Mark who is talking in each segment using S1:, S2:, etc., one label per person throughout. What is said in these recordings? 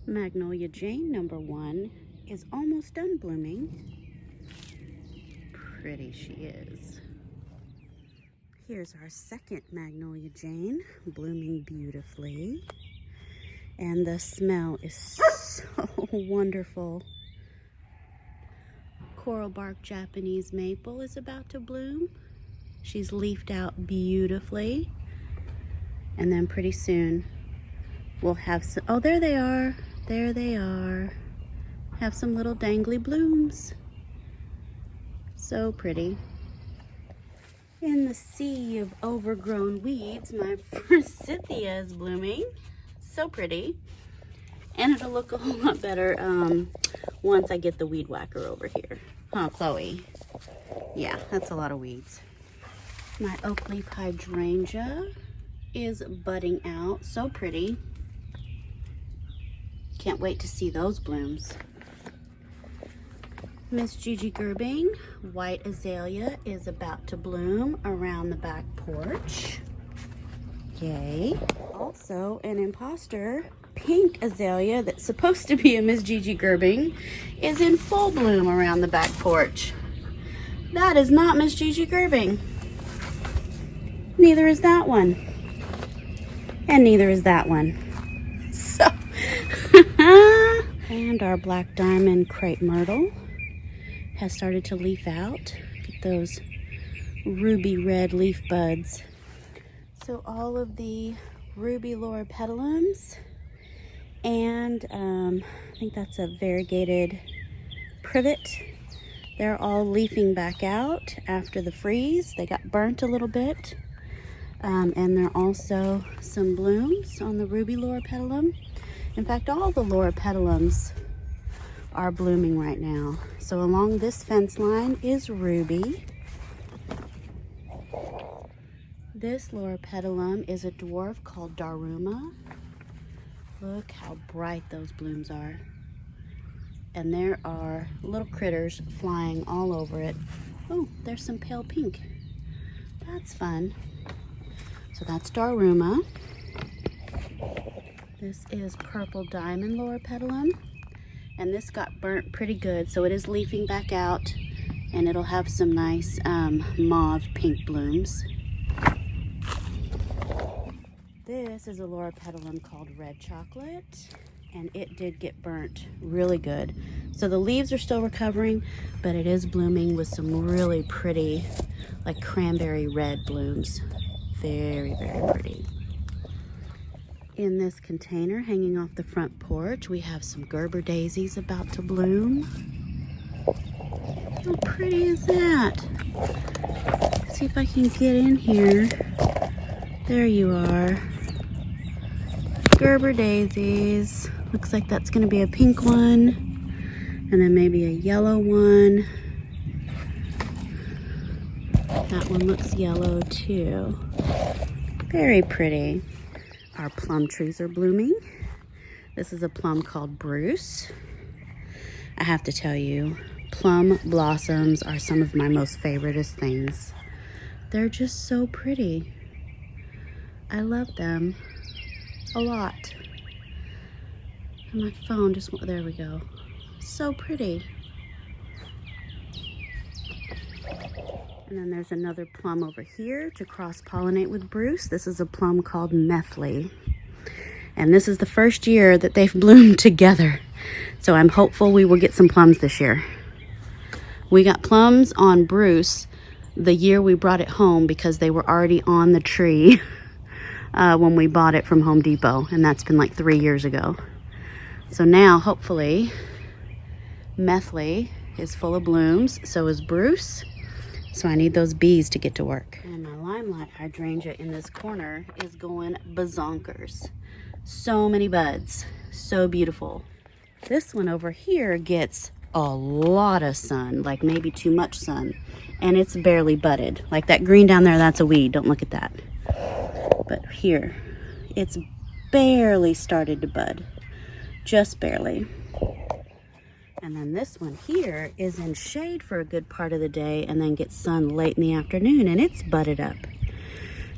S1: Magnolia Jane #1 is almost done blooming. Pretty she is. Here's our second Magnolia Jane, blooming beautifully. And the smell is so wonderful. Coral bark Japanese maple is about to bloom. She's leafed out beautifully. And then pretty soon we'll have some, oh, there they are. There they are. Have some little dangly blooms. So pretty. In the sea of overgrown weeds, my forsythia is blooming. So pretty. And it'll look a whole lot better once I get the weed whacker over here. Huh, Chloe? Yeah, that's a lot of weeds. My oak leaf hydrangea is budding out. So pretty. Can't wait to see those blooms. Miss Gigi Gerbing, white azalea, is about to bloom around the back porch. Yay. Also, an imposter pink azalea that's supposed to be a Miss Gigi Gerbing is in full bloom around the back porch. That is not Miss Gigi Gerbing. Neither is that one. And neither is that one. So, and our black diamond crepe myrtle has started to leaf out. Get those ruby red leaf buds. So all of the ruby loropetalums and I think that's a variegated privet. They're all leafing back out after the freeze. They got burnt a little bit. And there are also some blooms on the ruby loropetalum. In fact, all the loropetalums are blooming right now. So along this fence line is ruby. This loropetalum is a dwarf called Daruma. Look how bright those blooms are. And there are little critters flying all over it. Oh, there's some pale pink. That's fun. So that's Daruma. This is purple diamond loropetalum. And this got burnt pretty good, so it is leafing back out, and it'll have some nice mauve pink blooms. This is a loropetalum called Red Chocolate, and it did get burnt really good. So the leaves are still recovering, but it is blooming with some really pretty, like cranberry red blooms. Very, very pretty. In this container hanging off the front porch, we have some Gerber Daisies about to bloom. How pretty is that? Let's see if I can get in here. There you are. Gerber Daisies. Looks like that's going to be a pink one. And then maybe a yellow one. That one looks yellow too. Very pretty. Our plum trees are blooming. This is a plum called Bruce. I have to tell you, plum blossoms are some of my most favoriteest things. They're just so pretty. I love them a lot. And my phone just went, there we go. So pretty. And then there's another plum over here to cross-pollinate with Bruce. This is a plum called Myrtle. And this is the first year that they've bloomed together. So I'm hopeful we will get some plums this year. We got plums on Bruce the year we brought it home because they were already on the tree when we bought it from Home Depot. And that's been like 3 years ago. So now, hopefully, Myrtle is full of blooms. So is Bruce. So I need those bees to get to work. And my Limelight Hydrangea in this corner is going bazonkers. So many buds. So beautiful. This one over here gets a lot of sun, like maybe too much sun. And it's barely budded. Like that green down there, that's a weed. Don't look at that. But here, it's barely started to bud. Just barely. And then this one here is in shade for a good part of the day and then gets sun late in the afternoon, and it's budded up.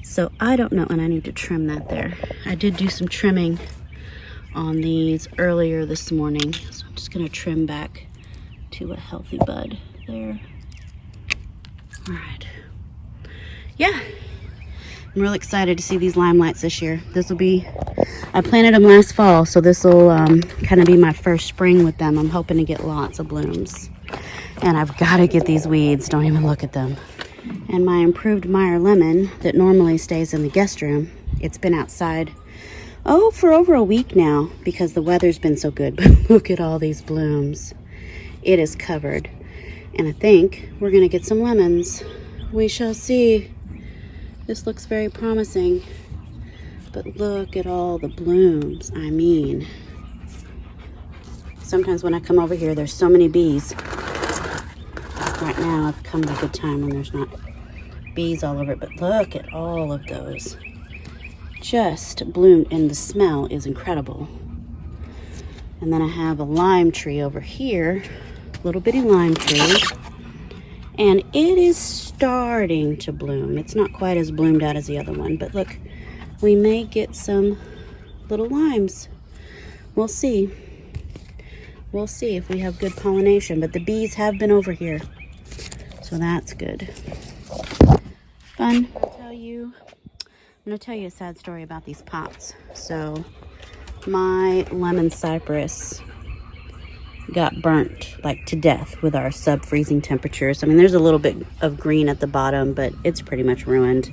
S1: So I don't know, and I need to trim that there. I did do some trimming on these earlier this morning. So I'm just gonna trim back to a healthy bud there. All right. Yeah, I'm really excited to see these limelights this year. This will be, I planted them last fall, so this will kind of be my first spring with them. I'm hoping to get lots of blooms. And I've got to get these weeds. Don't even look at them. And my improved Meyer Lemon that normally stays in the guest room, it's been outside, oh, for over a week now because the weather's been so good. But look at all these blooms. It is covered. And I think we're going to get some lemons. We shall see. This looks very promising. But look at all the blooms. I mean, sometimes when I come over here, there's so many bees. Right now, I've come at a good time when there's not bees all over it. But look at all of those. Just bloomed, and the smell is incredible. And then I have a lime tree over here, little bitty lime tree, and it is starting to bloom. It's not quite as bloomed out as the other one, but look, we may get some little limes. We'll see. We'll see if we have good pollination, but the bees have been over here, so that's good. Fun. I'm gonna tell you a sad story about these pots. So my lemon cypress got burnt like to death with our sub-freezing temperatures. I mean, there's a little bit of green at the bottom, but it's pretty much ruined.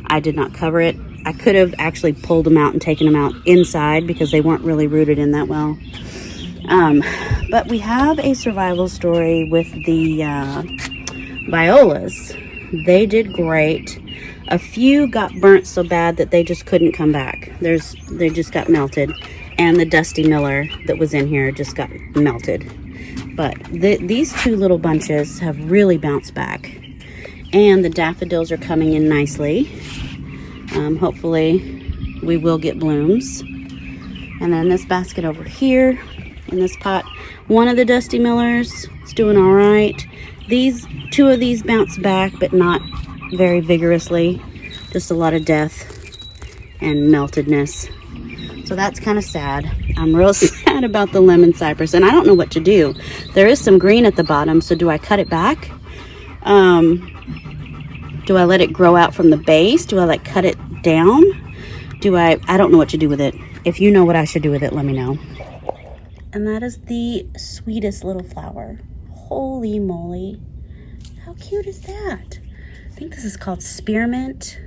S1: I did not cover it. I could have actually pulled them out and taken them out inside because they weren't really rooted in that well. But we have a survival story with the violas. They did great. A few got burnt so bad that they just couldn't come back. They just got melted. And the Dusty Miller that was in here just got melted. But these two little bunches have really bounced back. And the daffodils are coming in nicely. Hopefully we will get blooms. And then this basket over here in this pot, one of the Dusty Millers is doing all right. Two of these bounced back, but not very vigorously. Just a lot of death and meltedness. So that's kind of sad. I'm real sad about the lemon cypress, and I don't know what to do. There is some green at the bottom, so do I cut it back? Do I let it grow out from the base? Do I like cut it down? I don't know what to do with it. If you know what I should do with it, let me know. And that is the sweetest little flower. Holy moly. How cute is that? I think this is called Spearmint.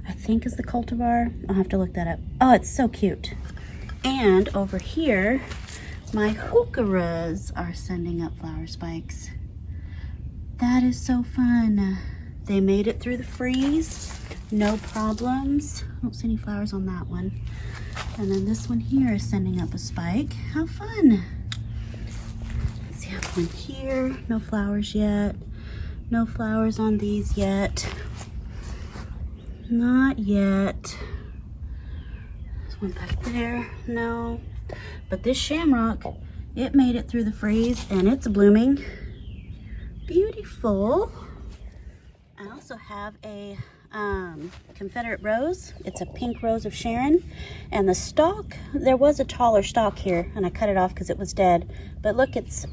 S1: I think is the cultivar. I'll have to look that up. Oh, it's so cute. And over here, my heucherellas are sending up flower spikes. That is so fun. They made it through the freeze. No problems. I don't see any flowers on that one. And then this one here is sending up a spike. How fun. Let's see, I have one here. No flowers yet. No flowers on these yet. Not yet. There's one back there. No. But this shamrock, it made it through the freeze and it's blooming. Beautiful. I also have a Confederate rose. It's a pink rose of Sharon. And the stalk, there was a taller stalk here and I cut it off because it was dead. But look, it's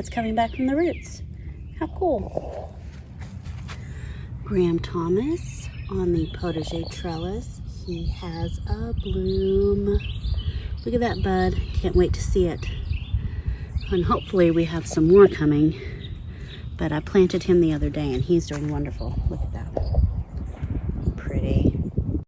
S1: coming back from the roots. How cool. Graham Thomas on the potager trellis. He has a bloom. Look at that bud. Can't wait to see it. And hopefully we have some more coming. But I planted him the other day and he's doing wonderful. Look at that. Pretty.